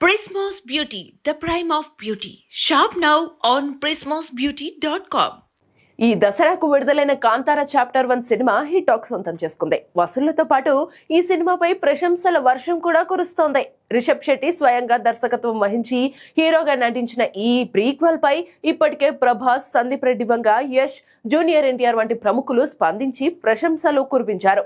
Prismos Beauty, the prime of beauty. Shop now on prismosbeauty.com. ఈ దసరాకు విడుదలైన Kantara chapter 1 cinema hit talk సొంతం చేసుకుంది. వసూళ్లతో పాటు ఈ సినిమాపై ప్రశంసల వర్షం కూడా కురుస్తోంది. రిషబ్ శెట్టి స్వయంగా దర్శకత్వం వహించి హీరోగా నటించిన ఈ ప్రీక్వెల్ పై ఇప్పటికే ప్రభాస్, సందీప్ రెడ్డి వంగ, యష్, జూనియర్ ఎన్టీఆర్ వంటి ప్రముఖులు స్పందించి ప్రశంసలు కురిపించారు.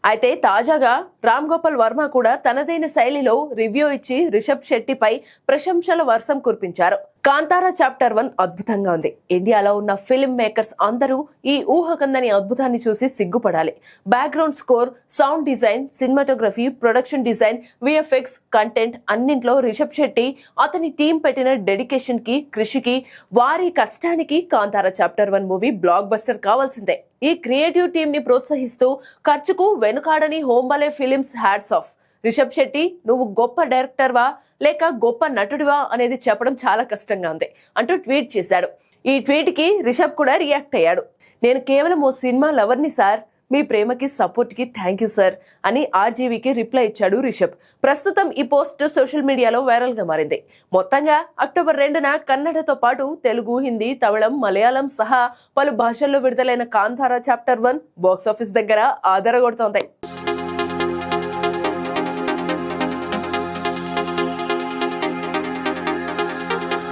అయితే తాజాగా రామ్ గోపాల్ వర్మ కూడా తనదైన శైలిలో రివ్యూ ఇచ్చి రిషబ్ శెట్టిపై ప్రశంసల వర్షం కురిపించారు. కాంతారా చాప్టర్ 1 అద్భుతంగా ఉంది. ఇండియాలో ఉన్న ఫిల్మ్ మేకర్స్ అందరూ ఈ ఊహకందని అద్భుతాన్ని చూసి సిగ్గుపడాలి. Background score, sound design, cinematography, production design, VFX, content అన్నింట్లో రిషబ్ శెట్టి అతని టీం పెట్టిన డెడికేషన్ కి, కృషికి, వారి కష్టానికి Kantara chapter 1 movie blockbuster కావాల్సిందే. ఈ క్రియేటివ్ టీమ్ ని ప్రోత్సహిస్తూ ఖర్చుకు వెనుకాడని Hombale films hats off. Rishab Shetty, నువ్వు గొప్ప డైరెక్టర్వా లేక గొప్ప నటుడివా అనేది చెప్పడం చాలా కష్టంగా ఉంది అంటూ ట్వీట్ చేశాడు. ఈ ట్వీట్ కి రిషబ్ కూడా రియాక్ట్ అయ్యాడు. నేను కేవలం ఓ సినిమా లవర్ని సార్, మీ ప్రేమకి సపోర్ట్ కి థ్యాంక్ యూ సార్ అని ఆర్జీవీకి రిప్లై ఇచ్చాడు రిషబ్. ప్రస్తుతం ఈ పోస్ట్ సోషల్ మీడియాలో వైరల్ గా మారింది. మొత్తంగా అక్టోబర్ 2న కన్నడతో పాటు తెలుగు, హిందీ, తమిళం, మలయాళం సహా పలు భాషల్లో విడుదలైన కాంతారా చాప్టర్ 1 బాక్సాఫీస్ దగ్గర ఆదరగొడుతోంది.